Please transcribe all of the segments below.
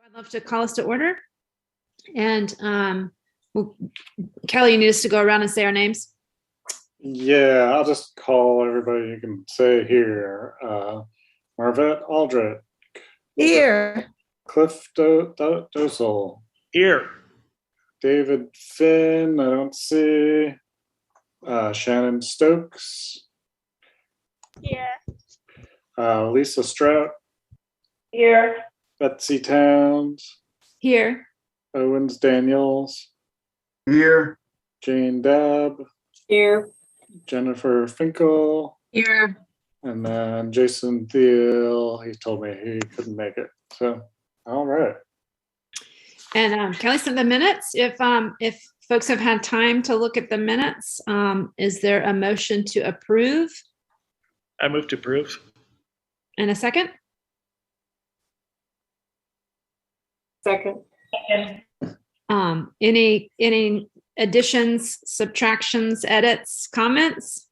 I'd love to call us to order. And Kelly, you need us to go around and say our names? Yeah, I'll just call everybody you can say here. Marvette Aldrich. Here. Cliff Dosel. Here. David Finn, I don't see. Shannon Stokes. Here. Lisa Strout. Here. Betsy Towns. Here. Owens Daniels. Here. Jane Dabb. Here. Jennifer Finkel. Here. And then Jason Thiel, he told me he couldn't make it. So, all right. And Kelly sent the minutes. If folks have had time to look at the minutes, is there a motion to approve? I move to approve. And a second? Second. Any additions, subtractions, edits, comments?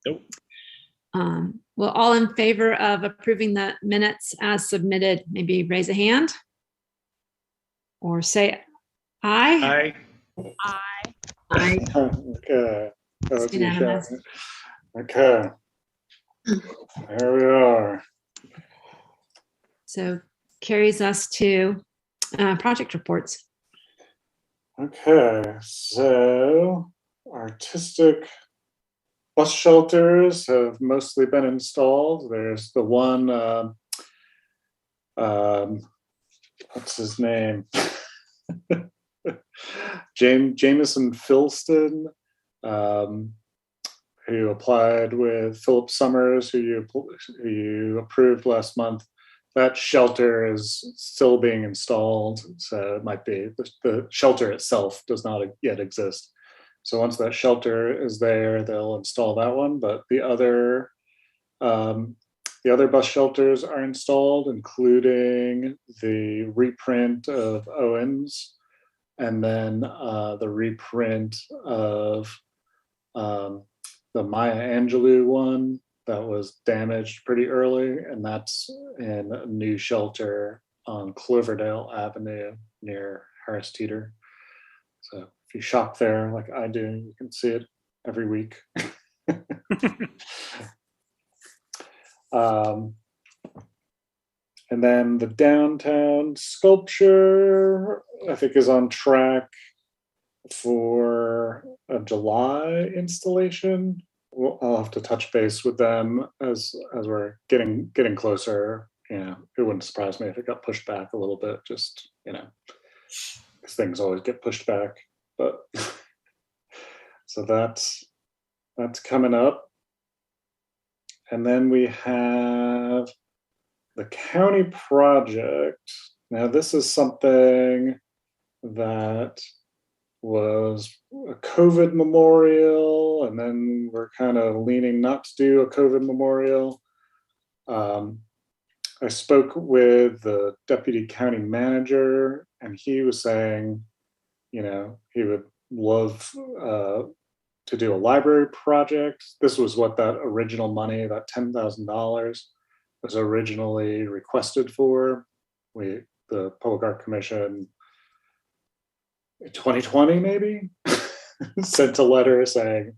Nope. Well, all in favor of approving the minutes as submitted, maybe raise a hand or say aye. Aye. Aye. Aye. Okay. It's unanimous. Okay. There we are. So carries us to project reports. Okay, so artistic bus shelters have mostly been installed. There's the one, what's his name? Jameson Filston, who applied with Philip Summers, who you approved last month. That shelter is still being installed, so it might be the shelter itself does not yet exist. So once that shelter is there, they'll install that one. But the other bus shelters are installed, including the reprint of Owens, and then the reprint of the Maya Angelou one that was damaged pretty early, and that's in a new shelter on Cloverdale Avenue near Harris Teeter. So if you shop there like I do, you can see it every week. And then the downtown sculpture, I think, is on track for a July installation. I'll have to touch base with them as we're getting closer. You know, it wouldn't surprise me if it got pushed back a little bit. Just, you know, because things always get pushed back. But so that's coming up, and then we have the county project. Now, this is something that was a COVID memorial, and then we're kind of leaning not to do a COVID memorial. I spoke with the deputy county manager, and he was saying, you know, he would love to do a library project. This was what that original money, that $10,000, was originally requested for. The Public Art Commission, 2020 maybe, sent a letter saying,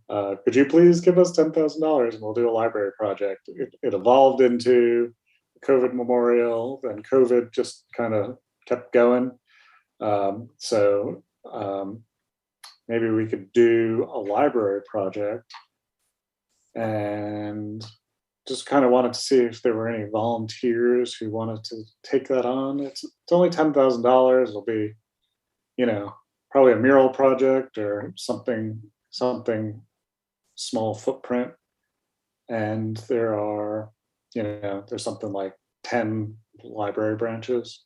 could you please give us $10,000 and we'll do a library project. It evolved into COVID memorial, then COVID just kind of kept going. So maybe we could do a library project, and just kind of wanted to see if there were any volunteers who wanted to take that on. It's only $10,000. It'll be, you know, probably a mural project or something small footprint. And there's something like 10 library branches.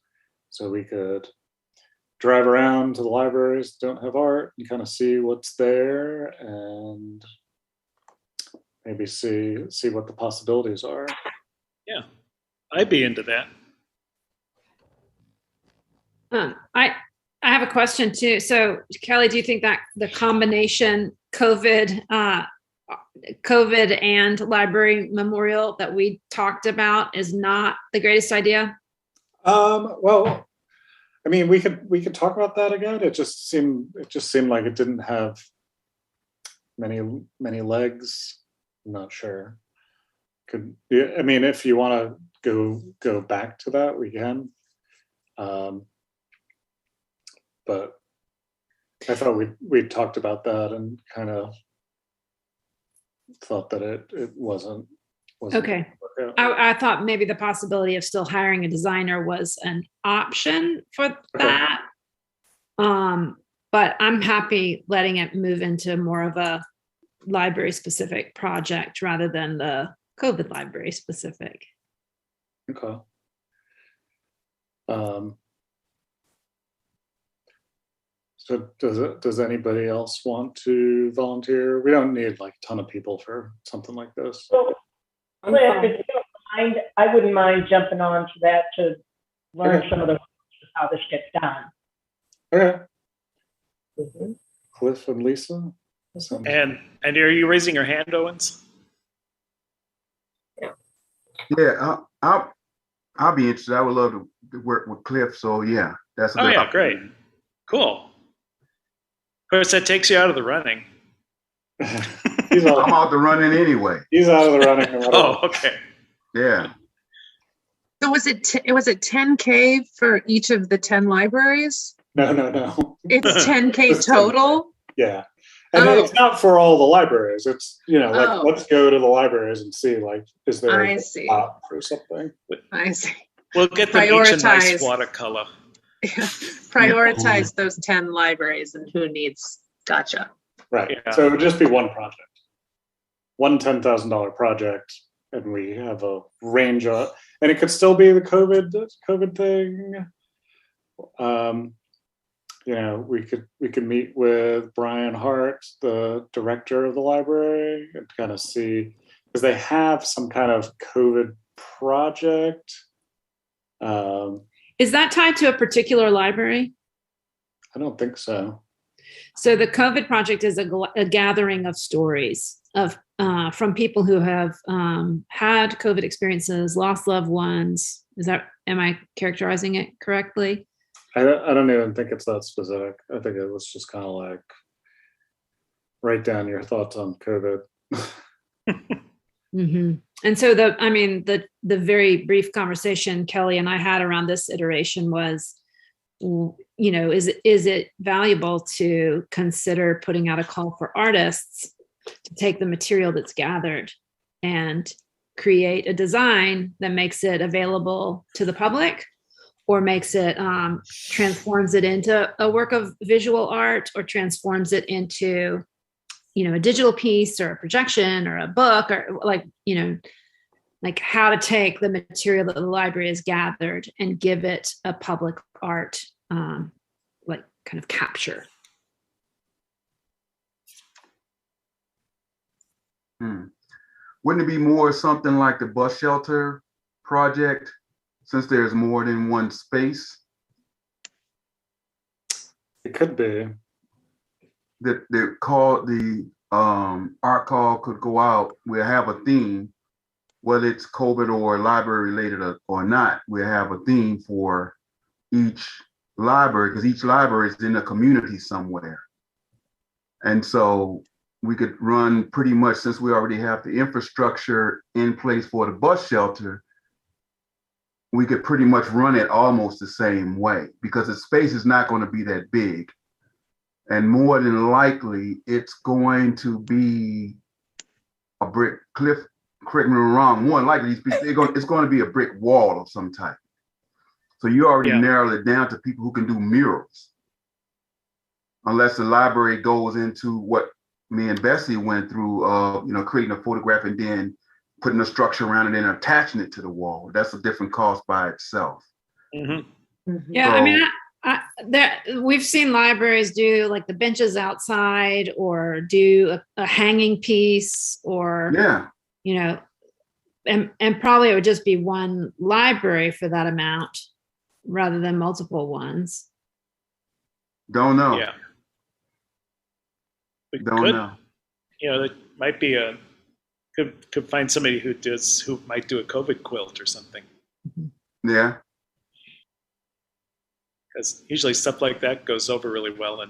So we could drive around to the libraries that don't have art and kind of see what's there, and maybe see what the possibilities are. Yeah, I'd be into that. I have a question too. So Kelly, do you think that the combination COVID and library memorial that we talked about is not the greatest idea? Well, I mean, we could talk about that again. It just seemed like it didn't have many legs. I'm not sure. I mean, if you want to go back to that, we can. But I thought we talked about that and kind of thought that it wasn't Okay. I thought maybe the possibility of still hiring a designer was an option for that. But I'm happy letting it move into more of a library specific project rather than the COVID library specific. Okay. So does anybody else want to volunteer? We don't need like a ton of people for something like this. So, Cliff, if you don't mind, I wouldn't mind jumping on to that to learn some of the how this gets done. Okay. Mm-hmm. Cliff and Lisa. And are you raising your hand, Owens? Yeah, I'll be interested. I would love to work with Cliff. So yeah, that's a Oh good yeah, opportunity. great, cool. Of course, that takes you out of the running. I'm out the running anyway. He's out of the running. Oh, okay. Yeah. So was it 10K for each of the 10 libraries? No. It's 10K total? Yeah. And it's not for all the libraries. It's, let's go to the libraries and see, like, is there I a see. spot for something? I see. We'll get them each a nice Prioritize. watercolor. Prioritize those 10 libraries and who needs. Gotcha. Right. Yeah. So it would just be one project. One $10,000 project, and we have a range of, and it could still be the COVID thing. We could meet with Brian Hart, the director of the library, and kind of see, because they have some kind of COVID project. Is that tied to a particular library? I don't think so. So the COVID project is a gathering of stories from people who have had COVID experiences, lost loved ones. Am I characterizing it correctly? I don't even think it's that specific. I think it was just kind of like, write down your thoughts on COVID. Mm-hmm. And so the very brief conversation Kelly and I had around this iteration was, is it valuable to consider putting out a call for artists to take the material that's gathered and create a design that makes it available to the public, or makes it transforms it into a work of visual art, or transforms it into a digital piece or a projection or a book, or like how to take the material that the library has gathered and give it a public art kind of capture. Wouldn't it be more something like the bus shelter project, since there's more than one space? It could be. The art call could go out. We'll have a theme, whether it's COVID or library related or not. We'll have a theme for each library, because each library is in a community somewhere. And so we could run pretty much, since we already have the infrastructure in place for the bus shelter, we could pretty much run it almost the same way, because the space is not going to be that big. And more than likely, it's going to be a brick. Cliff, correct me if I'm wrong, more than likely, it's going to be a brick wall of some type. So you already narrowed it down to people who can do murals. Unless the library goes into what me and Bessie went through, creating a photograph and then putting a structure around it and attaching it to the wall. That's a different cost by itself. Mm-hmm. Yeah, so, we've seen libraries do like the benches outside, or do a hanging piece, or and probably it would just be one library for that amount rather than multiple ones. Don't know. Yeah. Don't know. That might be could find somebody who might do a COVID quilt or something. Yeah. because usually stuff like that goes over really well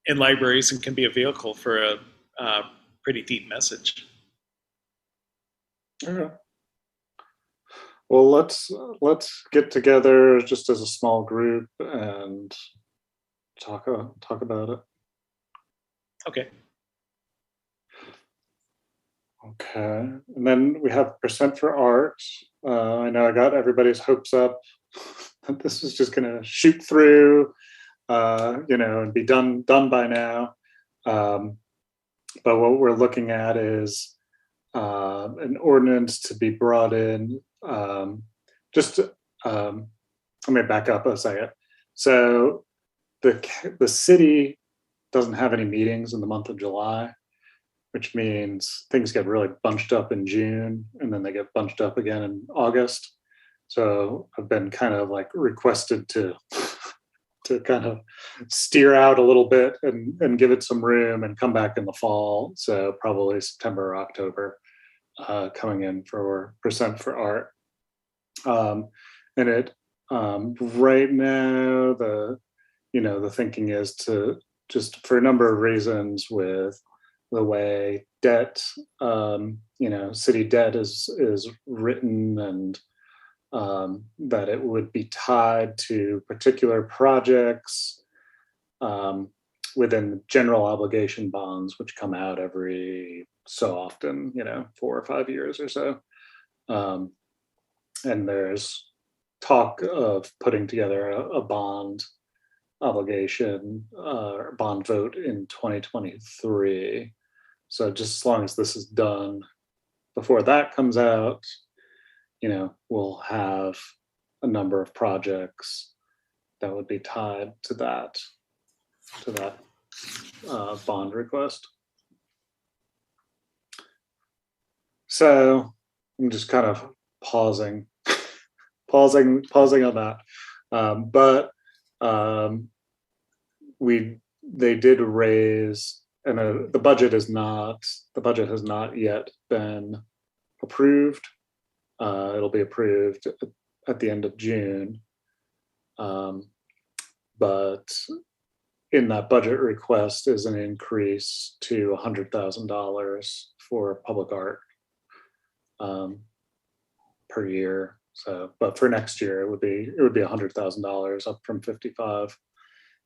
in libraries and can be a vehicle for a pretty deep message. Okay. Well, let's get together just as a small group and talk about it. Okay. Okay, and then we have percent for art. I know I got everybody's hopes up that this is just going to shoot through, and be done by now. But what we're looking at is an ordinance to be brought in. Let me back up a second. So the city doesn't have any meetings in the month of July, which means things get really bunched up in June and then they get bunched up again in August. So I've been kind of like requested to kind of steer out a little bit and give it some room and come back in the fall. So probably September or October coming in for percent for art. And it right now the thinking is to just for a number of reasons with the way debt, city debt is written, and that it would be tied to particular projects within general obligation bonds, which come out every so often, 4 or 5 years or so. And there's talk of putting together a bond obligation or bond vote in 2023. So just as long as this is done before that comes out, we'll have a number of projects that would be tied to that bond request. So I'm just kind of pausing on that. But they did raise, and the budget has not yet been approved. It'll be approved at the end of June. But in that budget request is an increase to $100,000 for public art per year. So, but for next year it would be $100,000 up from 55.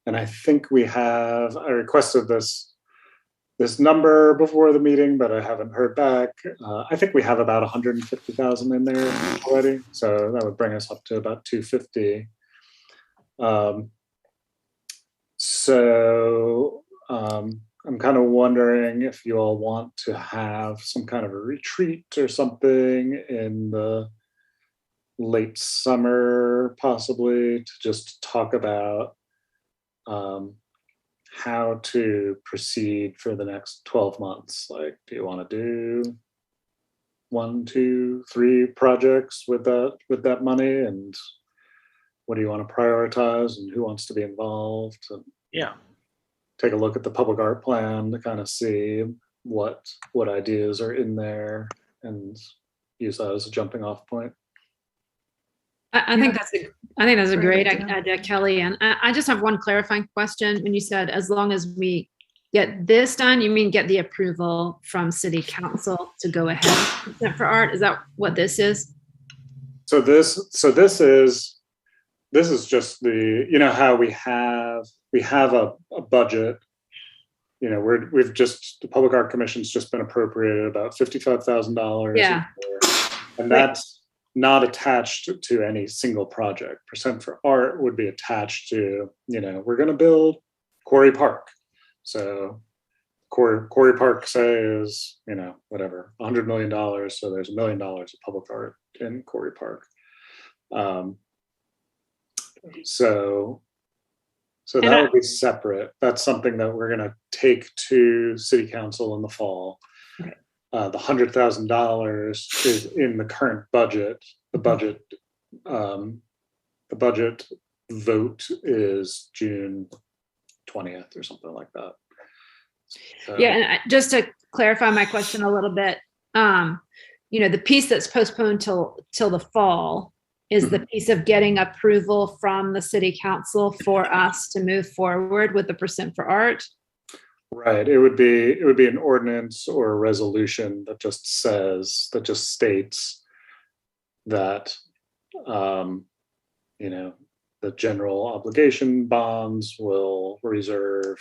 And I think I requested this number before the meeting, but I haven't heard back. I think we have about 150,000 in there already. So that would bring us up to about 250. I'm kind of wondering if you all want to have some kind of a retreat or something in the late summer, possibly, to just talk about how to proceed for the next 12 months. Like, do you want to do 1, 2, 3 projects with that money, and what do you want to prioritize, and who wants to be involved? And yeah, take a look at the public art plan to kind of see what ideas are in there and use that as a jumping off point. I think that's a great idea, Kelly. And I just have one clarifying question. When you said as long as we get this done, you mean get the approval from City Council to go ahead with Percent for Art? Is that what this is? So this is just the, how we have a budget. The Public Art Commission's just been appropriated about $55,000. Yeah. And that's not attached to any single project. Percent for Art would be attached to, we're going to build Quarry Park. So Quarry Park, say, is, whatever, $100 million. So there's $1 million of public art in Quarry Park. So that would be separate. That's something that we're going to take to City Council in the fall. Okay. The $100,000 is in the current budget. The budget vote is June 20th or something like that. So, yeah, and just to clarify my question a little bit, the piece that's postponed till the fall, is the piece of getting approval from the city council for us to move forward with the percent for art. Right. It would be an ordinance or a resolution that just states that, the general obligation bonds will reserve,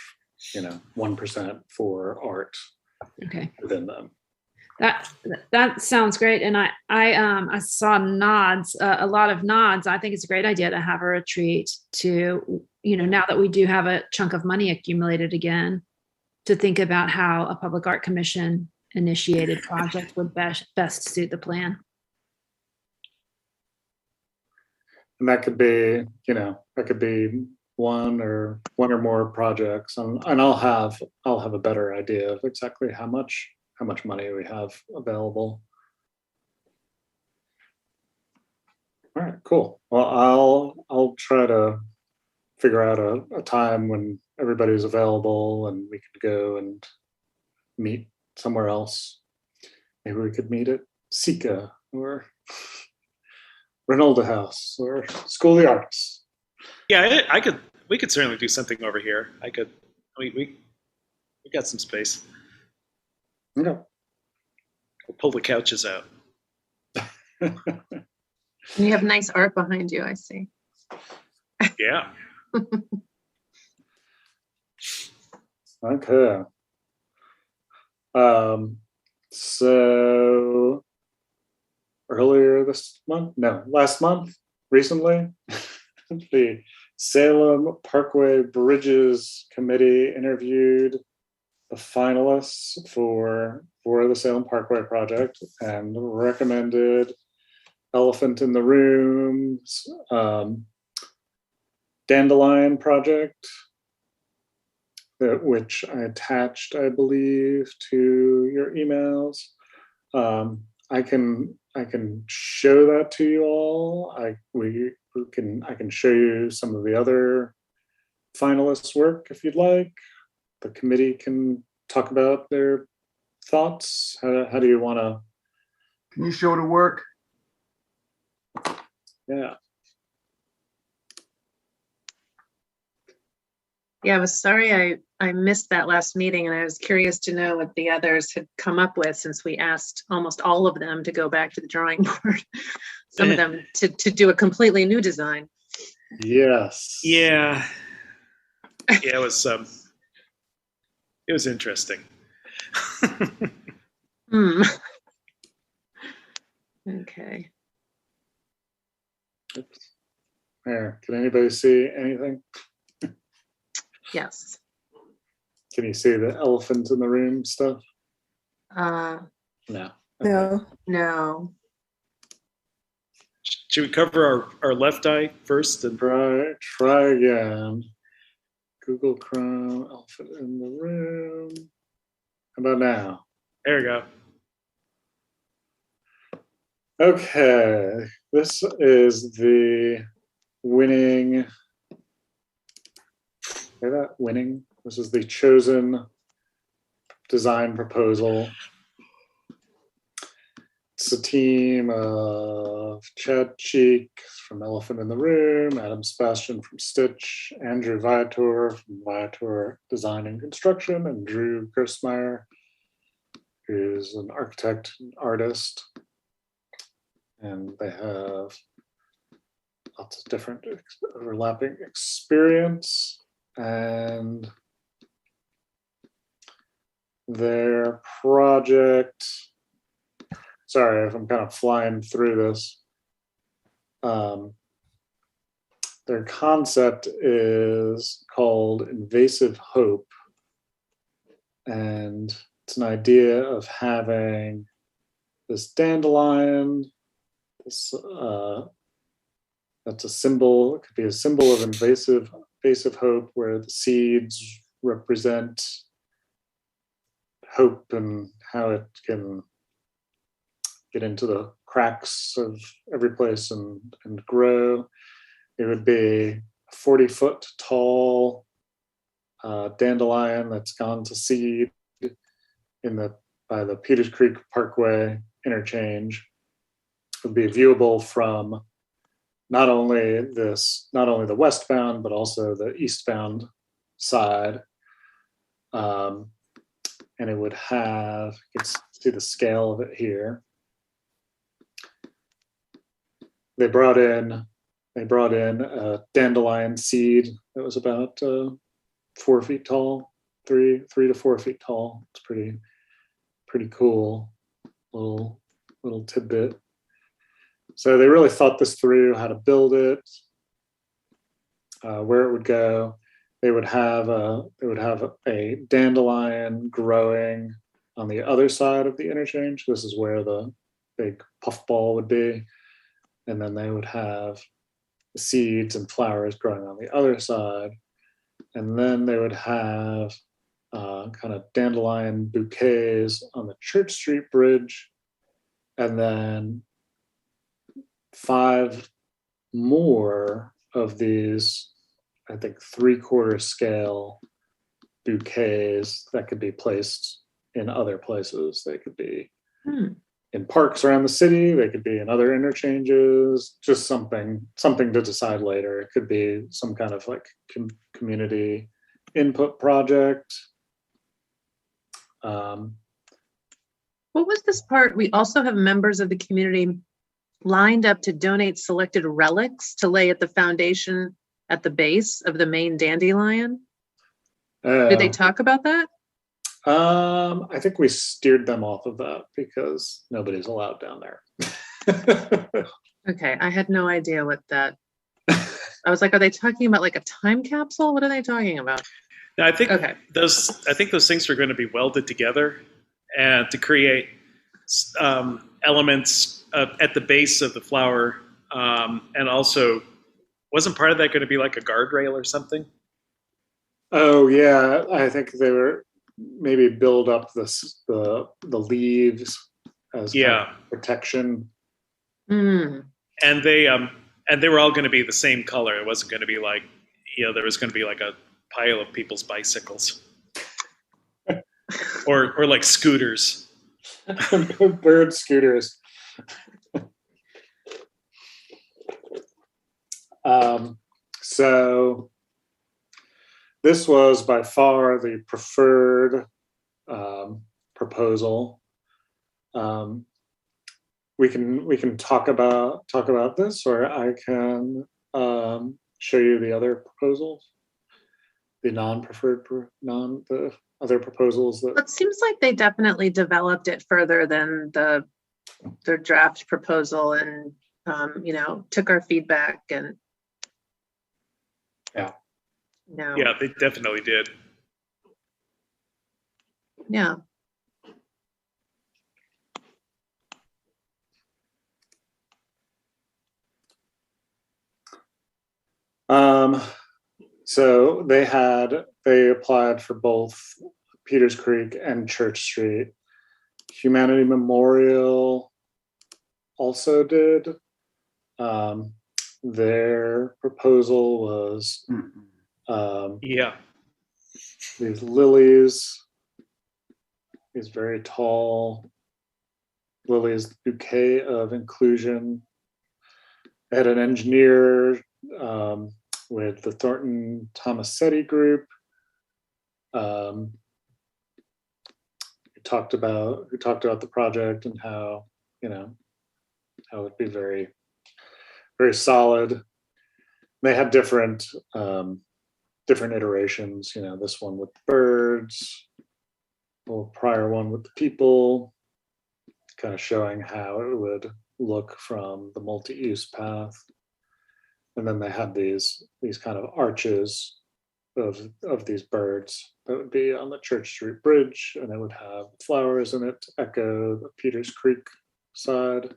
1% for art Okay. within them. That sounds great. And I saw nods, a lot of nods. I think it's a great idea to have a retreat to, now that we do have a chunk of money accumulated again, to think about how a public art commission initiated project would best suit the plan. And that could be, one or more projects, and I'll have a better idea of exactly how much money we have available. All right, cool. Well, I'll try to figure out a time when everybody's available and we could go and meet somewhere else. Maybe we could meet at Sika or Renolda House or School of the Arts. Yeah, we could certainly do something over here. We got some space. Okay. We'll pull the couches out. You have nice art behind you, I see. Yeah. Okay. So last month, recently, the Salem Parkway Bridges Committee interviewed the finalists for the Salem Parkway project and recommended Elephant in the Room's Dandelion project, which I attached, I believe, to your emails. I can show that to you all. I can show you some of the other finalists' work if you'd like. The committee can talk about their thoughts. How do you want to? Can you show the work? Yeah. Yeah, I was sorry I missed that last meeting, and I was curious to know what the others had come up with, since we asked almost all of them to go back to the drawing board. Some of them to do a completely new design. Yes. Yeah. Yeah, it was interesting. Okay. Oops. There. Can anybody see anything? Yes. Can you see the elephant in the room stuff? No. Okay. No. Should we cover our left eye first? And Try again. Google Chrome, elephant in the room. How about now? there we go. Okay, this is the winning. Hear that? Winning. This is the chosen design proposal. It's a team of Chad Cheek from Elephant in the Room, Adam Sebastian from Stitch, Andrew Viator from Viator Design and Construction, and Drew Gerstmeyer, who's an architect and artist. And they have lots of different overlapping experience, and their project, sorry if I'm kind of flying through this. Their concept is called Invasive Hope, and it's an idea of having this dandelion. That's a symbol. It could be a symbol of invasive hope, where the seeds represent hope and how it can get into the cracks of every place and grow. It would be a 40-foot tall dandelion that's gone to seed by the Peters Creek Parkway interchange. It would be viewable from not only the westbound, but also the eastbound side. And it would have, you can see the scale of it here. They brought in a dandelion seed that was about 4 feet tall, 3 to 4 feet tall. It's pretty cool little tidbit. So they really thought this through, how to build it, where it would go. They would have a dandelion growing on the other side of the interchange. This is where the big puffball would be. And then they would have seeds and flowers growing on the other side. And then they would have kind of dandelion bouquets on the Church Street Bridge. And then 5 more of these, I think, 3/4 scale bouquets that could be placed in other places. They could be in parks around the city. They could be in other interchanges. Just something to decide later. It could be some kind of like community input project. What was this part? We also have members of the community lined up to donate selected relics to lay at the foundation at the base of the main dandelion. Did they talk about that? I think we steered them off of that because nobody's allowed down there. Okay, I had no idea what that. I was like, are they talking about like a time capsule? What are they talking about? No, I think Okay. those things are going to be welded together and to create elements at the base of the flower, and also wasn't part of that going to be like a guardrail or something? Oh yeah, I think they were maybe build up the leaves as kind of protection. Mm. And they were all going to be the same color. It wasn't going to be like, there was going to be like a pile of people's bicycles or like scooters. Bird scooters. So this was by far the preferred proposal. We can talk about this, or I can show you the other proposals, the the other proposals that. It seems like they definitely developed it further than their draft proposal, and took our feedback and. Yeah. No. Yeah, they definitely did. Yeah. So they applied for both Peters Creek and Church Street. Humanity Memorial also did. Their proposal was these lilies, these very tall lilies, bouquet of inclusion. They had an engineer with the Thornton Tomasetti group, who talked about the project and how how it'd be very, very solid. They had different iterations. This one with the birds, the prior one with the people, kind of showing how it would look from the multi-use path. And then they had these kind of arches of these birds that would be on the Church Street Bridge, and it would have flowers in it to echo the Peters Creek side.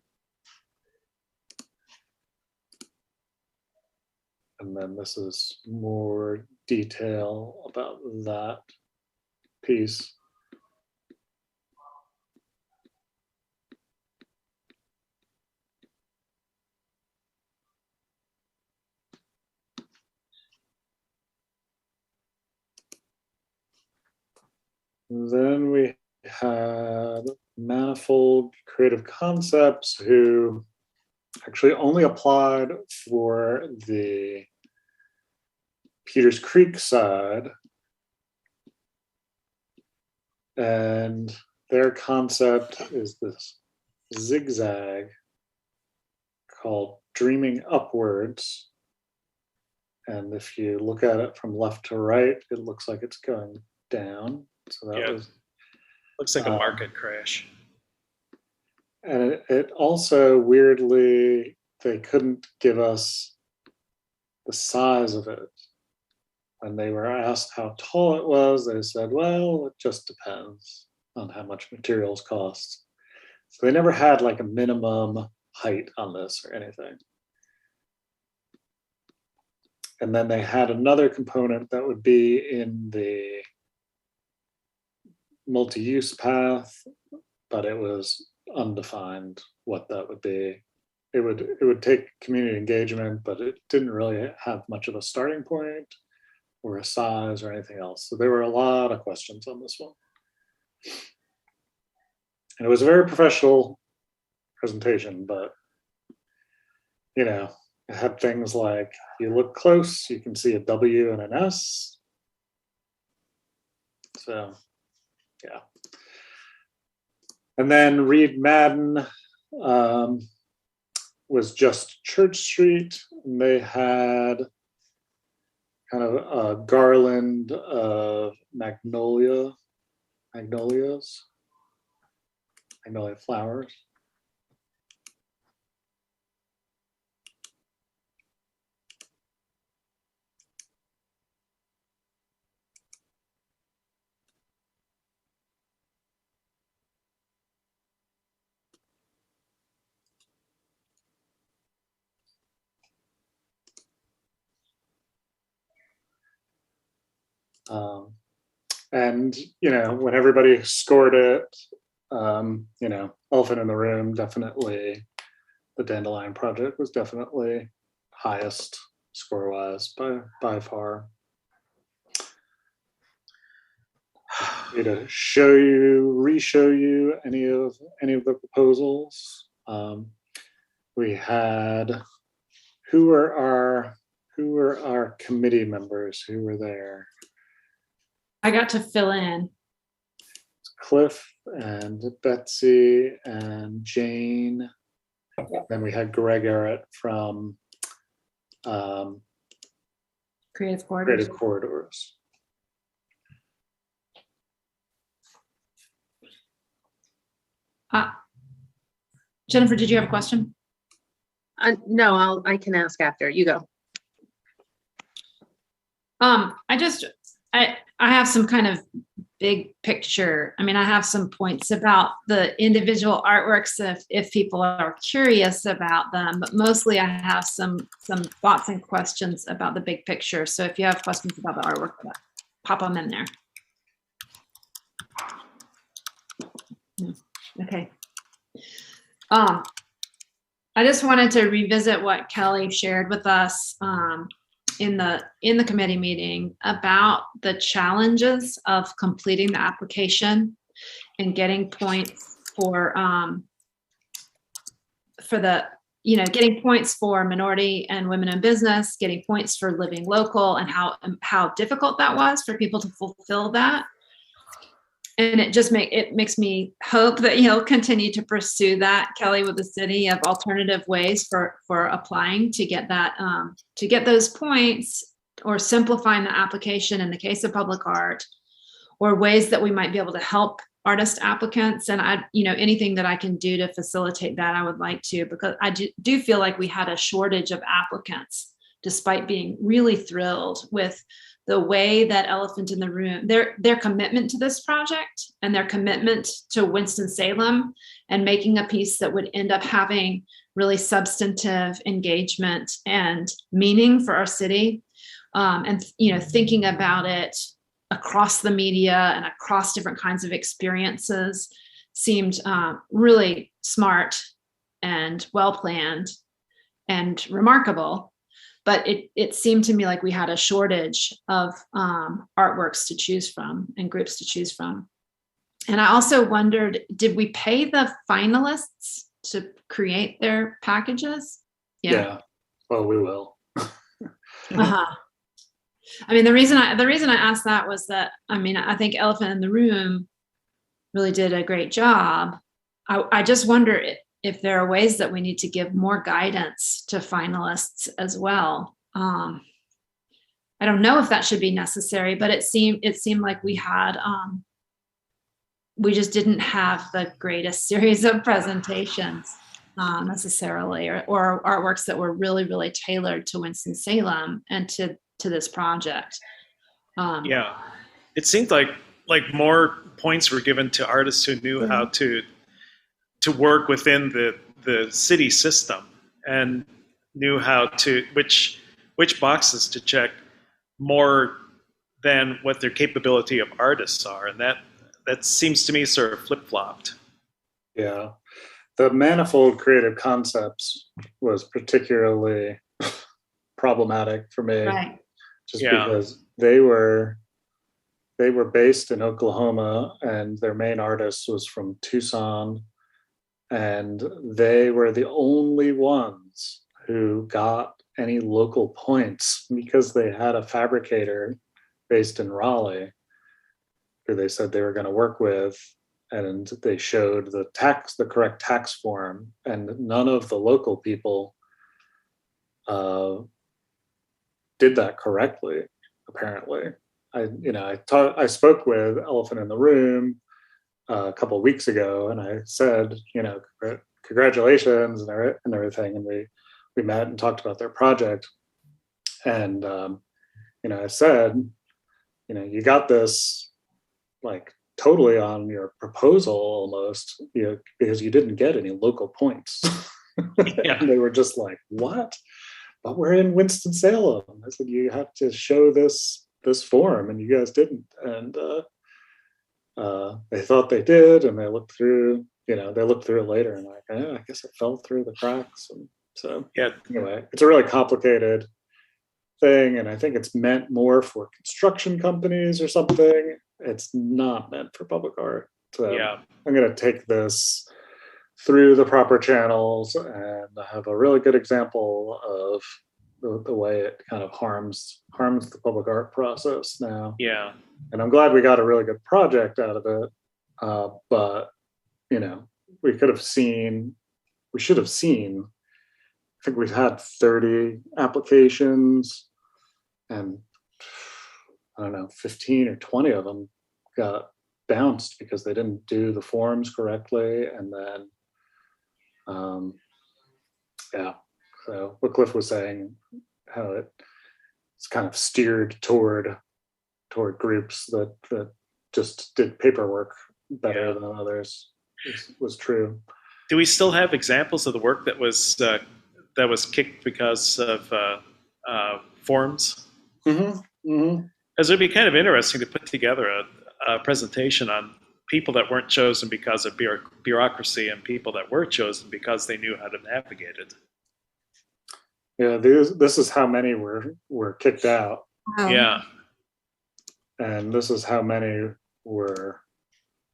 And then this is more detail about that piece. Then we had Manifold Creative Concepts, who actually only applied for the Peters Creek side, and their concept is this zigzag called Dreaming Upwards. And if you look at it from left to right, it looks like it's going down. So that was looks like a market crash. And it also weirdly, they couldn't give us the size of it. When they were asked how tall it was, they said, well, it just depends on how much materials cost. So they never had like a minimum height on this or anything. And then they had another component that would be in the multi-use path, but it was undefined what that would be. It would take community engagement, but it didn't really have much of a starting point or a size or anything else. So there were a lot of questions on this one. And it was a very professional presentation, but you know, it had things like, you look close, you can see a W and an S. So, yeah. And then Reed Madden was just Church Street, and they had kind of a garland of magnolia flowers. And you know, when everybody scored it, you know, elephant in the room, definitely the Dandelion Project was definitely highest score-wise by far. To re-show you any of the proposals. We had who were our committee members who were there? I got to fill in. Cliff and Betsy and Jane. Yep. Then we had Greg Arrett from Creative Corridors. Creative Corridors. Jennifer, did you have a question? No, I can ask after. You go. I have some kind of big picture. I mean, I have some points about the individual artworks if people are curious about them, but mostly I have some thoughts and questions about the big picture. So if you have questions about the artwork, pop them in there. Okay. I just wanted to revisit what Kelly shared with us in the committee meeting about the challenges of completing the application and getting points for the, you know, getting points for minority and women in business, getting points for living local, and how difficult that was for people to fulfill that. And it makes me hope that you'll continue to pursue that, Kelly, with the city, of alternative ways for applying to get that to get those points, or simplifying the application in the case of public art, or ways that we might be able to help artist applicants. And anything that I can do to facilitate that, I would like to, because I do feel like we had a shortage of applicants, despite being really thrilled with the way that Elephant in the Room, their commitment to this project and their commitment to Winston-Salem, and making a piece that would end up having really substantive engagement and meaning for our city. And thinking about it across the media and across different kinds of experiences seemed really smart and well-planned and remarkable. But it seemed to me like we had a shortage of artworks to choose from and groups to choose from. And I also wondered, did we pay the finalists to create their packages? Yeah. Well, we will. Uh-huh. I mean, the reason I asked that was that, I mean, I think Elephant in the Room really did a great job. I just wonder if there are ways that we need to give more guidance to finalists as well. I don't know if that should be necessary, but it seemed like we had, we just didn't have the greatest series of presentations necessarily, or artworks that were really, really tailored to Winston-Salem and to this project. Yeah, it seemed like more points were given to artists who knew how to work within the city system and knew how to which boxes to check more than what their capability of artists are, and that seems to me sort of flip-flopped. Yeah, the manifold creative concepts was particularly problematic for me, Right. just because they were based in Oklahoma and their main artist was from Tucson, and they were the only ones who got any local points because they had a fabricator based in Raleigh who they said they were going to work with, and they showed the correct tax form, and none of the local people did that correctly, apparently. I spoke with Elephant in the Room a couple of weeks ago, and I said, congratulations and everything, and we met and talked about their project, and I said, you got this like totally on your proposal almost, because you didn't get any local points. Yeah. And they were just like, what? But we're in Winston-Salem. I said, you have to show this form, and you guys didn't. And they thought they did, and they looked through it later, and like, I guess it fell through the cracks. And so anyway, it's a really complicated thing, and I think it's meant more for construction companies or something. It's not meant for public art. So I'm going to take this through the proper channels and have a really good example of the way it kind of harms the public art process now. Yeah. And I'm glad we got a really good project out of it. But, we should have seen, I think we've had 30 applications, and I don't know, 15 or 20 of them got bounced because they didn't do the forms correctly. And then, so what Cliff was saying, how it's kind of steered toward groups that just did paperwork better than others was true. Do we still have examples of the work that was kicked because of forms? Mm-hmm. Mm-hmm. Because it would be kind of interesting to put together a presentation on people that weren't chosen because of bureaucracy and people that were chosen because they knew how to navigate it. Yeah, this is how many were kicked out. Yeah. And this is how many were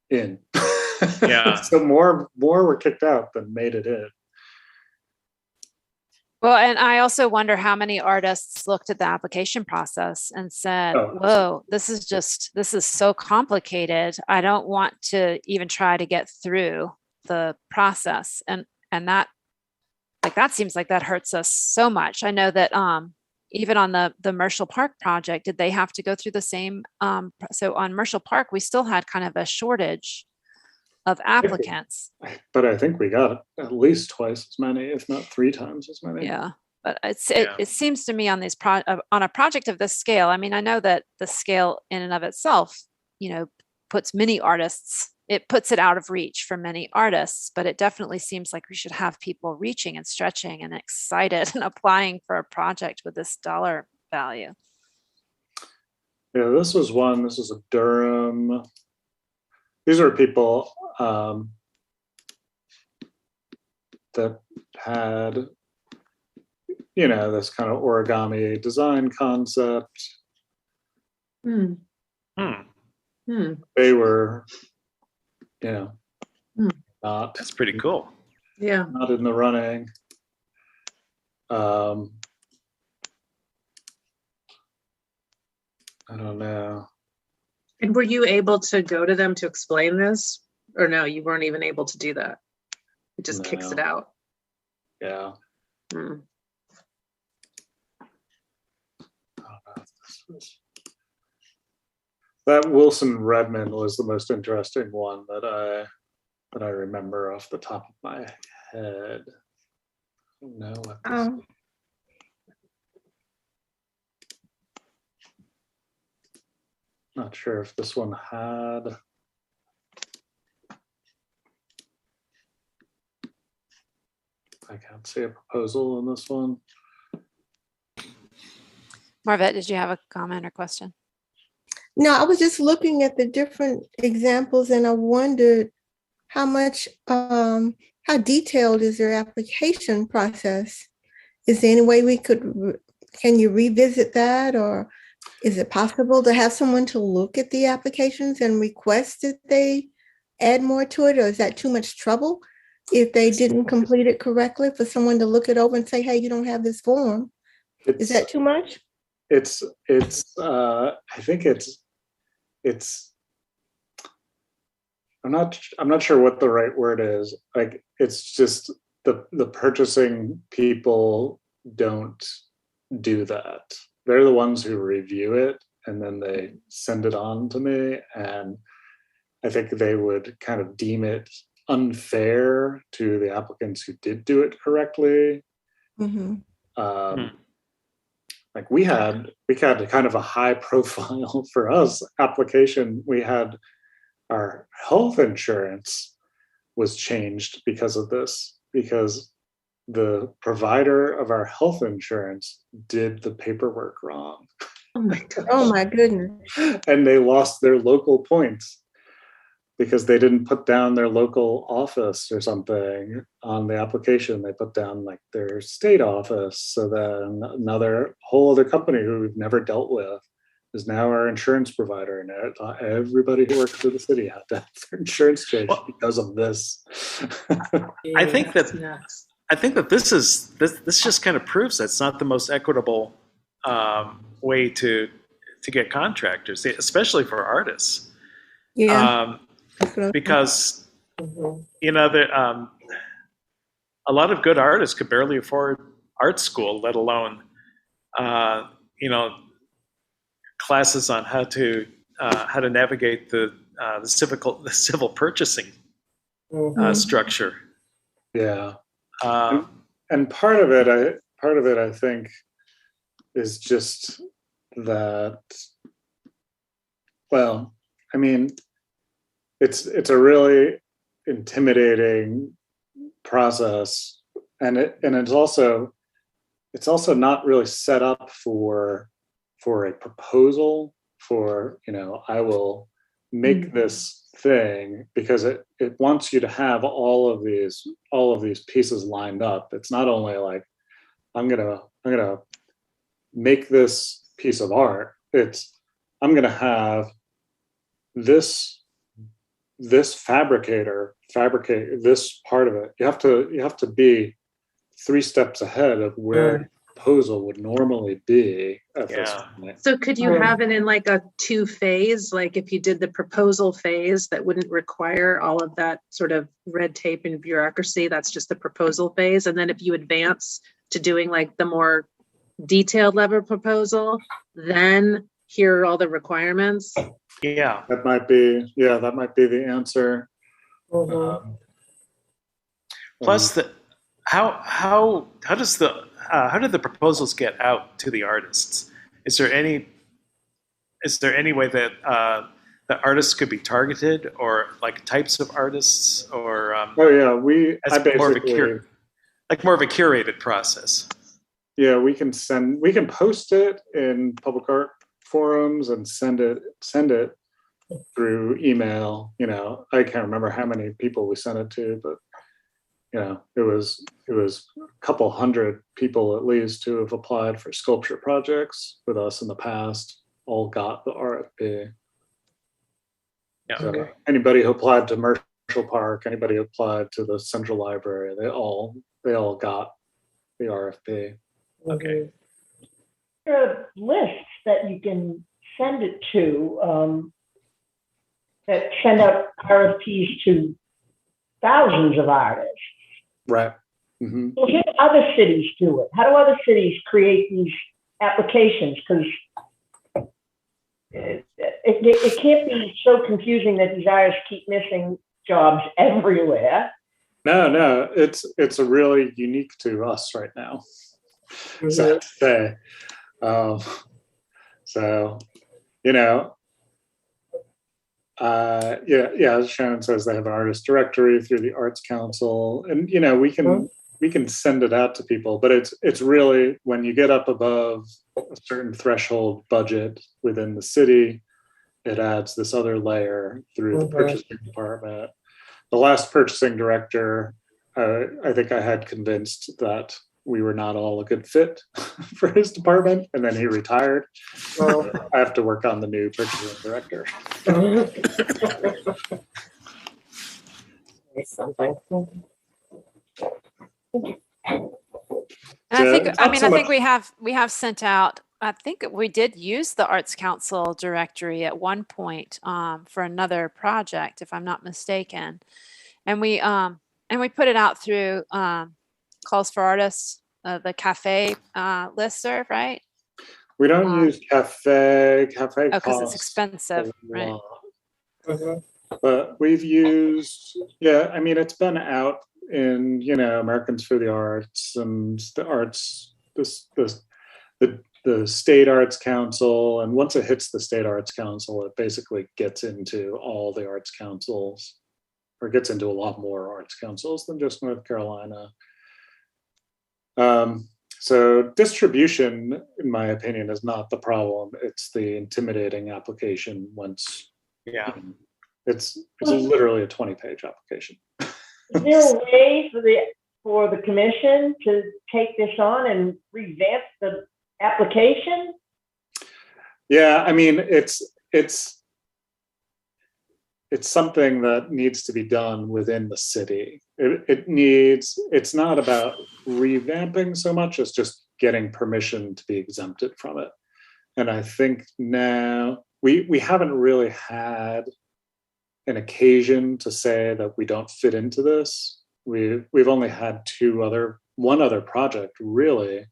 in. Yeah. So more were kicked out than made it in. Well, and I also wonder how many artists looked at the application process and said, whoa, this is so complicated. I don't want to even try to get through the process. And that seems like that hurts us so much. I know that even on the Merschel Park project, did they have to go through the same? So on Merschel Park, we still had kind of a shortage of applicants. But I think we got at least twice as many, if not 3 times as many. Yeah, but it seems to me on these on a project of this scale. I mean, I know that the scale in and of itself, puts many artists. It puts it out of reach for many artists, but it definitely seems like we should have people reaching and stretching and excited and applying for a project with this dollar value. Yeah, this was a Durham. These are people that had, this kind of origami design concept. They were, not. That's pretty cool. Yeah. not in the running. I don't know. And were you able to go to them to explain this? Or no, you weren't even able to do that? It just kicks it No. out. Yeah. Hmm. That Wilson Redmond was the most interesting one that I remember off the top of my head. I don't know what this Not sure if this one had. I can't see a proposal in this one. Marvette, did you have a comment or question? No, I was just looking at the different examples and I wondered how detailed is their application process? Is there any way can you revisit that, or is it possible to have someone to look at the applications and request that they add more to it, or is that too much trouble if they didn't complete it correctly for someone to look it over and say, hey, you don't have this form? Is that too much? I think I'm not sure what the right word is. Like, it's just the purchasing people don't do that. They're the ones who review it and then they send it on to me, and I think they would kind of deem it unfair to the applicants who did do it correctly. Mm-hmm. Like we had kind of a high profile for us application. We had our health insurance was changed because of this, because the provider of our health insurance did the paperwork wrong. Oh my God. Oh my goodness. And they lost their local points because they didn't put down their local office or something on the application. They put down like their state office. So then another whole other company who we've never dealt with is now our insurance provider. And everybody who works for the city had to have their insurance changed because of this. I think that this just kind of proves that's not the most equitable way to get contractors, especially for artists. Yeah. Because you know a lot of good artists could barely afford art school, let alone classes on how to navigate the civil purchasing structure. Yeah. And part of it I think is just that, well, I mean, it's a really intimidating process, and it's also not really set up for a proposal for, I will make this thing, because it wants you to have all of these pieces lined up. It's not only like I'm gonna make this piece of art. It's I'm gonna have this fabricator fabricate this part of it. You have to be 3 steps ahead of where the proposal would normally be at this point. So could you have it in like a 2-phase? Like if you did the proposal phase, that wouldn't require all of that sort of red tape and bureaucracy. That's just the proposal phase. And then if you advance to doing like the more detailed level proposal, then here are all the requirements. Yeah, that might be the answer. Plus, how do the proposals get out to the artists? Is there any way that the artists could be targeted, or like types of artists, or more of a curated process? Yeah, we can post it in public art forums and send it through email. I can't remember how many people we sent it to, but it was a couple hundred people at least who have applied for sculpture projects with us in the past, all got the RFP. Yeah. So anybody who applied to Park, anybody who applied to the Central Library, they all got the RFP. Okay. There are lists that you can send it to that send out RFPs to thousands of artists. Right. Mm-hmm. Well, how do other cities do it? How do other cities create these applications? Because it can't be so confusing that these artists keep missing jobs everywhere. No, it's a really unique to us right now. Mm-hmm. Sad to say. So, you know, as Shannon says, they have an artist directory through the Arts Council, and you know, we can send it out to people, but it's really when you get up above a certain threshold budget within the city, it adds this other layer through the purchasing department. The last purchasing director, I think I had convinced that we were not all a good fit for his department, and then he retired. So I have to work on the new purchasing director. Something. And I So, think we have sent out. I think we did use the Arts Council directory at one point for another project, if I'm not mistaken, and we put it out through Calls for Artists, the cafe listserv, right? We don't use cafe. Oh, because it's expensive, right? But we've used, I mean, it's been out in, you know, Americans for the Arts and the arts, the State Arts Council. And once it hits the State Arts Council, it basically gets into all the arts councils, or gets into a lot more arts councils than just North Carolina. So distribution, in my opinion, is not the problem. It's the intimidating application once. Yeah. It's literally a 20-page application. Is there a way for the commission to take this on and revamp the application? Yeah, I mean, it's something that needs to be done within the city. It's not about revamping so much as just getting permission to be exempted from it. And I think now we haven't really had an occasion to say that we don't fit into this. We've only had one other project, really,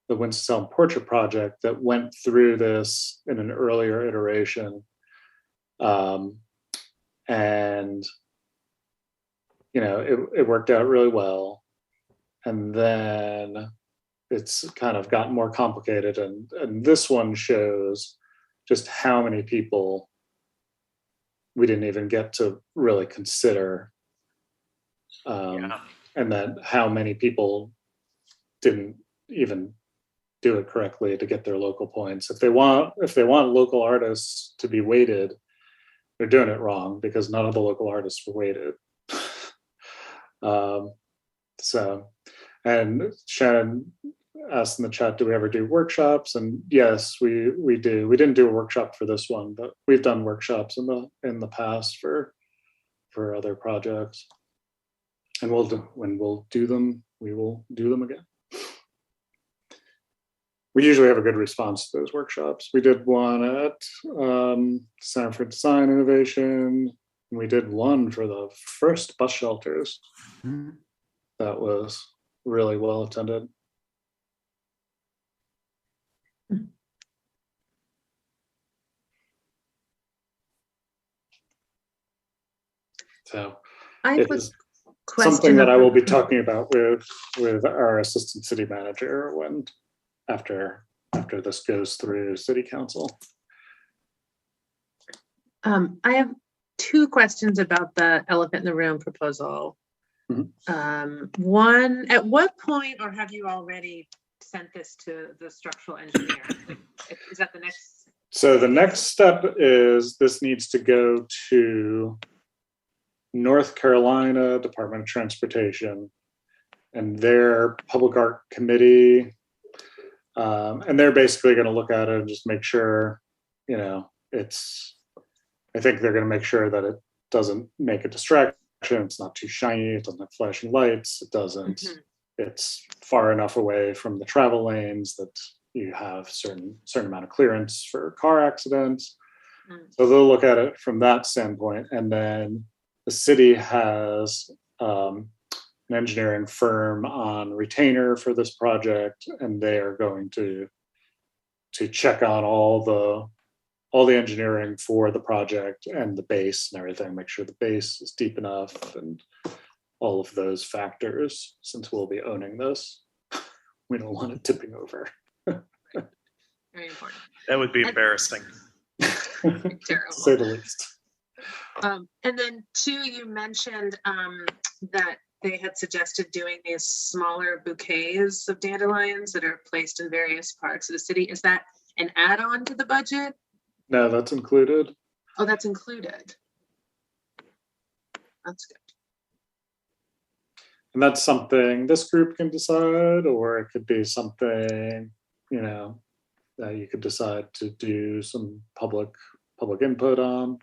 the Winston-Salem Portrait Project, that went through this in an earlier iteration. And, you know, it worked out really well. And then it's kind of gotten more complicated. And this one shows just how many people we didn't even get to really consider. And then how many people didn't even do it correctly to get their local points. If they want local artists to be weighted, they're doing it wrong, because none of the local artists were weighted. So, and Shannon asked in the chat, do we ever do workshops? And yes, we do. We didn't do a workshop for this one, but we've done workshops in the past for other projects. And when we'll do them, we will do them again. We usually have a good response to those workshops. We did one at Center for Design Innovation, and we did one for the first bus shelters. That was really well attended. So I it have is a question something that I will be talking about with our assistant city manager after this goes through city council. I have two questions about the elephant in the room proposal. One, at what point, or have you already sent this to the structural engineer? Is that the next? So the next step is this needs to go to North Carolina Department of Transportation and their public art committee. And they're basically going to look at it and just make sure, you know, I think they're going to make sure that it doesn't make a distraction. It's not too shiny. It doesn't have flashing lights. It doesn't. Mhm. It's far enough away from the travel lanes that you have certain amount of clearance for car accidents. So they'll look at it from that standpoint, and then the city has an engineering firm on retainer for this project, and they are going to check on all the engineering for the project and the base and everything, make sure the base is deep enough and all of those factors, since we'll be owning this. We don't want it tipping over. Very important. That would be embarrassing. Terrible. Say the least. And then two, you mentioned that they had suggested doing these smaller bouquets of dandelions that are placed in various parts of the city. Is that an add-on to the budget? No, that's included. Oh, that's included. That's good. And that's something this group can decide, or it could be something, that you could decide to do some public input on.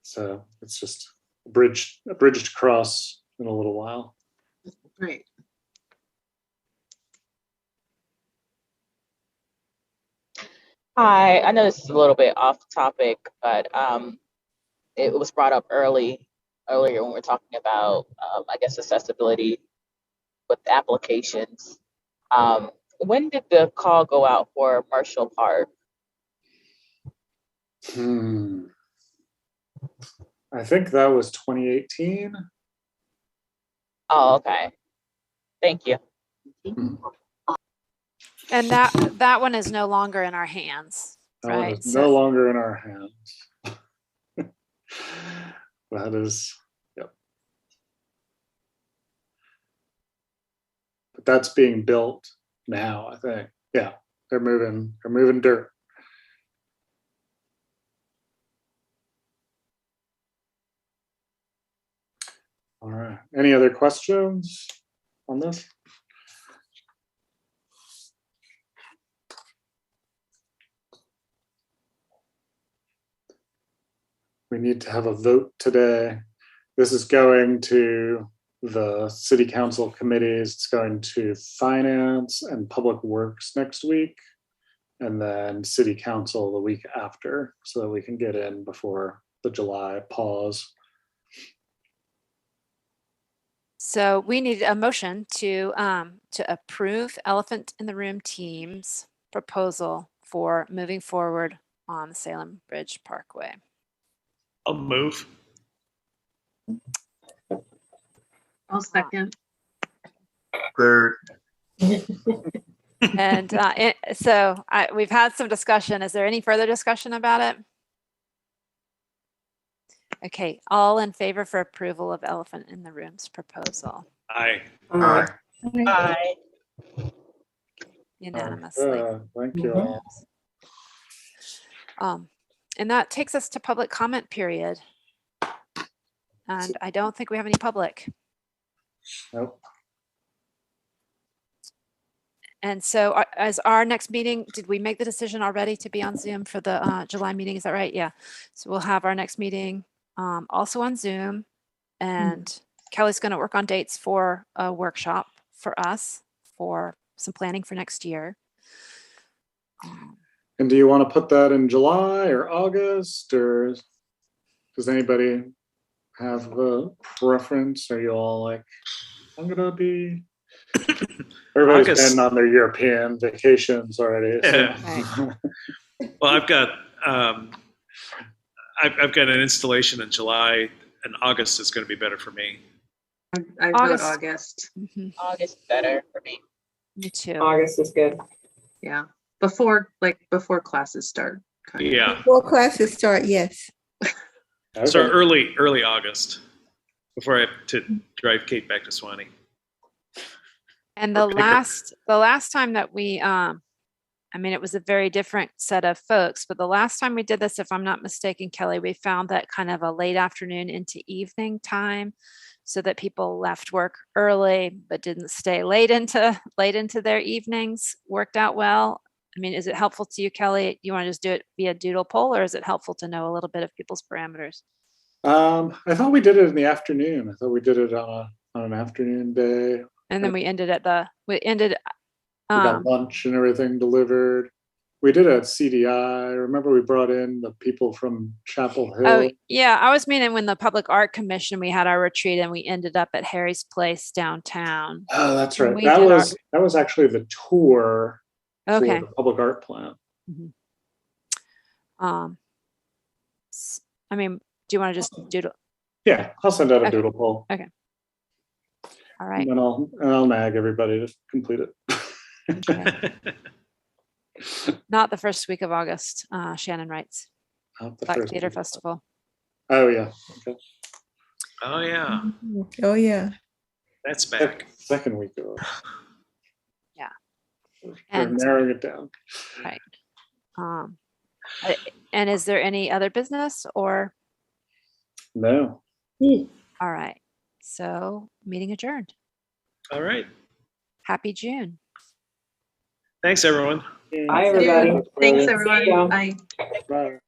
So it's just a bridge to cross in a little while. Great. Hi, I know this is a little bit off topic, but it was brought up earlier when we were talking about, I guess, accessibility with applications. When did the call go out for Marshall Park? I think that was 2018. Oh, okay. Thank you. And that one is no longer in our hands, That one right? is no longer in our hands. That is, yep. But that's being built now, I think. Yeah, they're moving dirt. All right. Any other questions on this? We need to have a vote today. This is going to the city council committees. It's going to finance and public works next week, and then city council the week after, so that we can get in before the July pause. So we need a motion to approve Elephant in the Room team's proposal for moving forward on the Salem Bridge Parkway. I'll move. I'll second. Third. And we've had some discussion. Is there any further discussion about it? Okay, all in favor for approval of Elephant in the Room's proposal? Aye. Aye. Aye. Unanimously. Thank you all. And that takes us to public comment period. And I don't think we have any public. Nope. And so as our next meeting, did we make the decision already to be on Zoom for the July meeting? Is that right? Yeah. So we'll have our next meeting also on Zoom. And Kelly's going to work on dates for a workshop for us for some planning for next year. And do you want to put that in July or August, or does anybody have a preference? Are you all like, I'm gonna be? Everybody's August. been on their European vacations already. So. Yeah. Well, I've got an installation in July, and August is going to be better for me. I vote August. Mhm. August better for me. Me too. August is good. Yeah. Before classes start. kind of. Yeah. Before classes start, yes. Okay. So early August, before I have to drive Kate back to Swanee. And the last time that we, it was a very different set of folks, but the last time we did this, if I'm not mistaken, Kelly, we found that kind of a late afternoon into evening time, so that people left work early but didn't stay late into their evenings worked out well. I mean, is it helpful to you, Kelly? You want to just do it via doodle poll, or is it helpful to know a little bit of people's parameters? I thought we did it in the afternoon. I thought we did it on an afternoon day. And then we ended We got lunch and everything delivered. We did it at CDI. Remember, we brought in the people from Chapel Hill. oh yeah, I was meaning when the Public Art Commission, we had our retreat and we ended up at Harry's Place downtown. Oh, that's And right. we That did was actually the tour Okay. for the public art plant. I mean, do you want to just doodle? Yeah, I'll send out a Okay. doodle poll. Okay. All right. And then I'll nag everybody to complete it. Okay. Not the first week of August, Shannon writes. Not the Black first Theater week. Festival. Oh yeah. Okay. Oh yeah, Oh, yeah. that's back. Second week of. Yeah. We're And- narrowing it down. Right. And is there any other business or? No. All right. So meeting adjourned. All right. Happy June. Thanks, everyone. Thanks, everyone. Yeah. Bye. Bye.